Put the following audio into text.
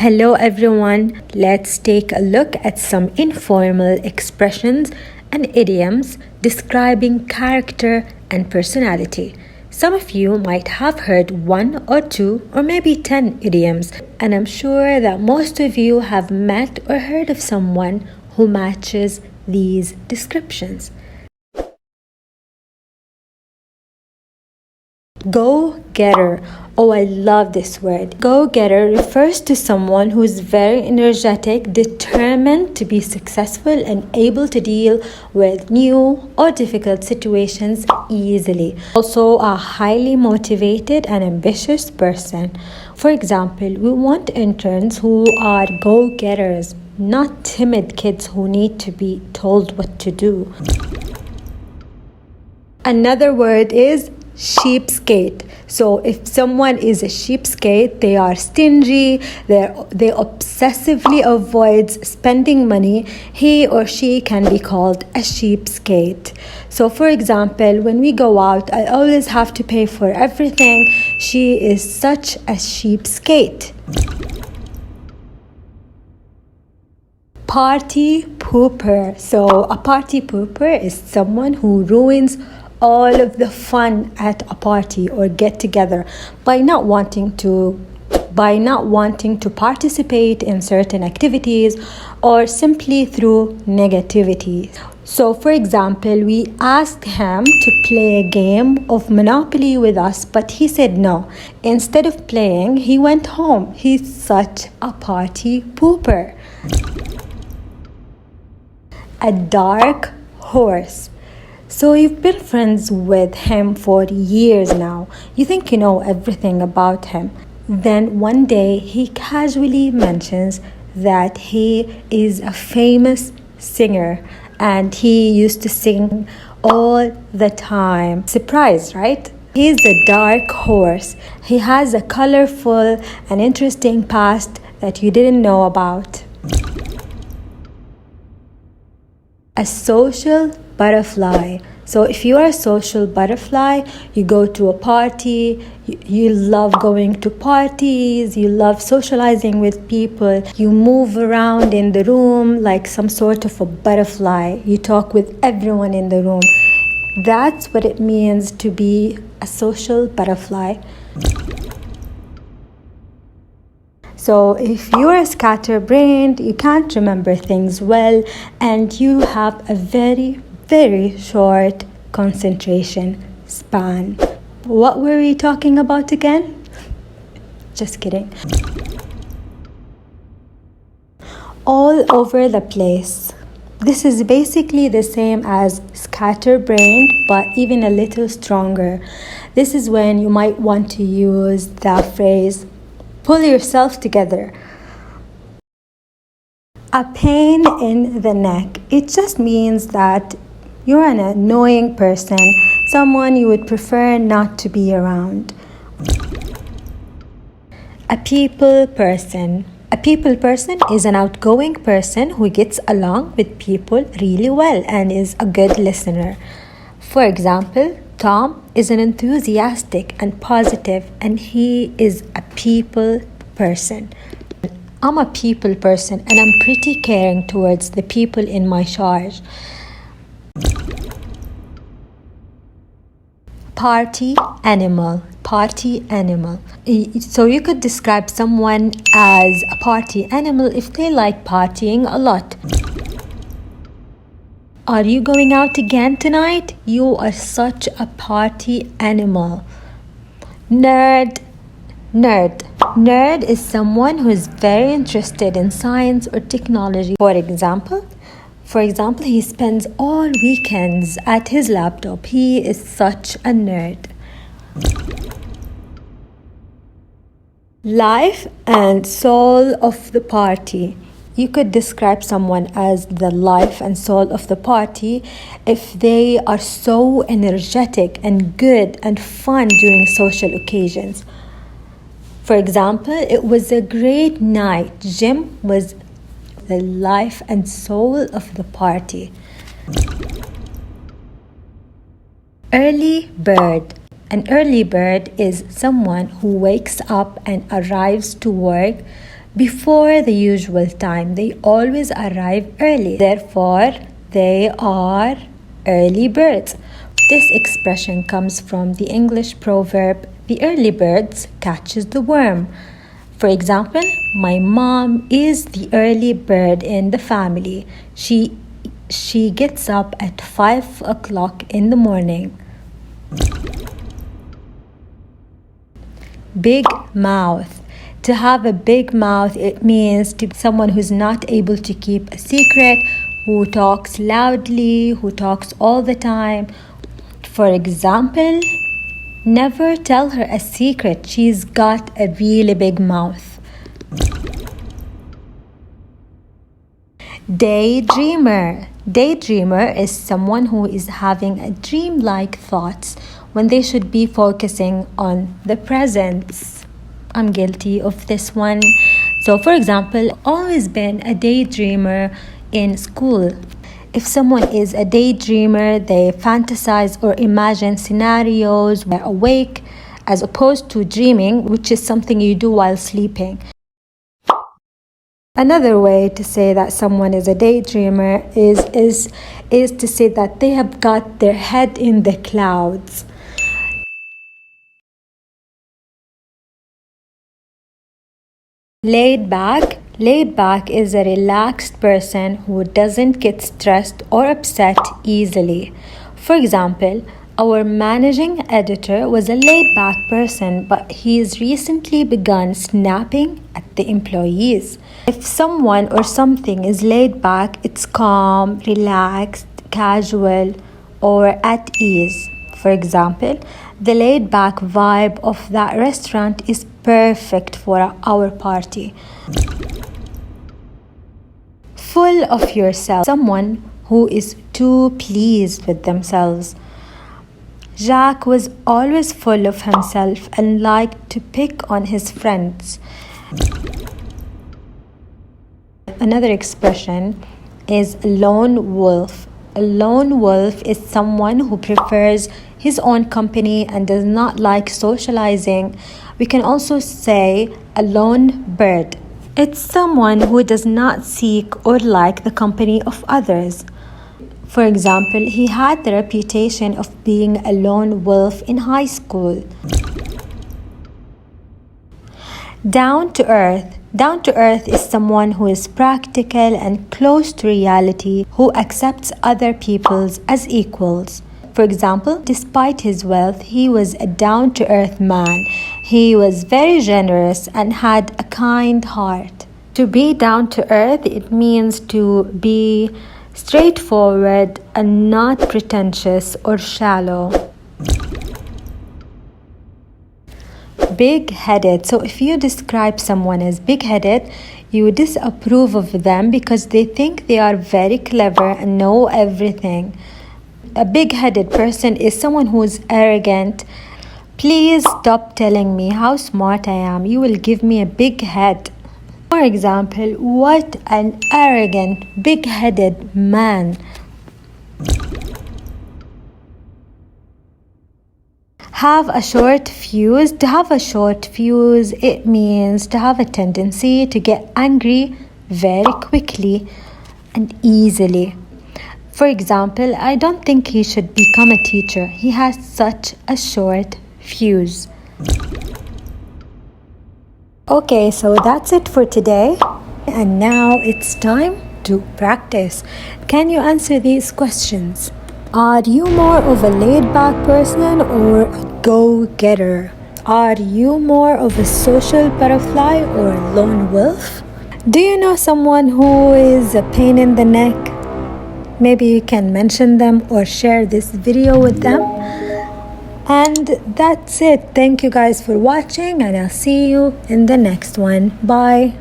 Hello everyone, let's take a look at some informal expressions and idioms describing character and personality. Some of you might have heard 1 or 2 or maybe 10 idioms, and I'm sure that most of you have met or heard of someone who matches these descriptions. Go-getter. Oh, I love this word. Go-getter refers to someone who is very energetic, determined to be successful, and able to deal with new or difficult situations easily. Also, a highly motivated and ambitious person. For example, we want interns who are go-getters, not timid kids who need to be told what to do. Another word is cheapskate. So if someone is a cheapskate, they are stingy, they obsessively avoid spending money, he or she can be called a cheapskate. So for example, when we go out, I always have to pay for everything. She is such a cheapskate. Party pooper. So a party pooper is someone who ruins all of the fun at a party or get together by not wanting to participate in certain activities or simply through negativity. So for example, we asked him to play a game of Monopoly with us, but he said no. Instead of playing, he went home. He's such a party pooper. A dark horse. So you've been friends with him for years now. You think you know everything about him. Then one day he casually mentions that he is a famous singer and he used to sing all the time. Surprise, right? He's a dark horse. He has a colorful and interesting past that you didn't know about. A social butterfly. So if you are a social butterfly, you go to a party, you love going to parties, you love socializing with people, you move around in the room like some sort of a butterfly, you talk with everyone in the room. That's what it means to be a social butterfly. So if you're a scatterbrained, you can't remember things well, and you have a very short concentration span. What were we talking about again? Just kidding. All over the place. This is basically the same as scatterbrained, but even a little stronger. This is when you might want to use the phrase, pull yourself together. A pain in the neck. It just means that you're an annoying person, someone you would prefer not to be around. A people person. A people person is an outgoing person who gets along with people really well and is a good listener. For example, Tom is an enthusiastic and positive, and he is a people person. I'm a people person and I'm pretty caring towards the people in my charge. Party animal. Party animal. So you could describe someone as a party animal if they like partying a lot. Are you going out again tonight? You are such a party animal. Nerd. Nerd is someone who is very interested in science or technology. For example, he spends all weekends at his laptop. He is such a nerd. Life and soul of the party. You could describe someone as the life and soul of the party if they are so energetic and good and fun during social occasions. For example, it was a great night. Jim was the life and soul of the party. Early bird. An early bird is someone who wakes up and arrives to work before the usual time. They always arrive early. Therefore, they are early birds. This expression comes from the English proverb, the early birds catches the worm. For example, my mom is the early bird in the family. She gets up at 5 o'clock in the morning. Big mouth. To have a big mouth, it means to be someone who's not able to keep a secret, who talks loudly, who talks all the time. For example, never tell her a secret. She's got a really big mouth. Daydreamer. Daydreamer is someone who is having a dream-like thoughts when they should be focusing on the present. I'm guilty of this one. So, for example, always been a daydreamer in school. If someone is a daydreamer, they fantasize or imagine scenarios when awake, as opposed to dreaming, which is something you do while sleeping. Another way to say that someone is a daydreamer is to say that they have got their head in the clouds. Laid back. Laid back is a relaxed person who doesn't get stressed or upset easily. For example, our managing editor was a laid-back person, but he's recently begun snapping at the employees. If someone or something is laid back, it's calm, relaxed, casual, or at ease. For example, the laid-back vibe of that restaurant is perfect for our party. Full of yourself, someone who is too pleased with themselves. Jack was always full of himself and liked to pick on his friends. Another expression is lone wolf. A lone wolf is someone who prefers his own company and does not like socializing. We can also say a lone bird. It's someone who does not seek or like the company of others. For example, he had the reputation of being a lone wolf in high school. Down to earth. Down to earth is someone who is practical and close to reality, who accepts other people as equals. For example, despite his wealth, he was a down-to-earth man. He was very generous and had a kind heart. To be down-to-earth, it means to be straightforward and not pretentious or shallow. Big-headed. So if you describe someone as big-headed, you disapprove of them because they think they are very clever and know everything. A big-headed person is someone who is arrogant. Please stop telling me how smart I am. You will give me a big head. For example, what an arrogant, big-headed man. Have a short fuse. To have a short fuse, it means to have a tendency to get angry very quickly and easily. For example, I don't think he should become a teacher. He has such a short fuse. Okay, so that's it for today. And now it's time to practice. Can you answer these questions? Are you more of a laid-back person or a go-getter? Are you more of a social butterfly or a lone wolf? Do you know someone who is a pain in the neck? Maybe you can mention them or share this video with them. And that's it. Thank you guys for watching, and I'll see you in the next one. Bye.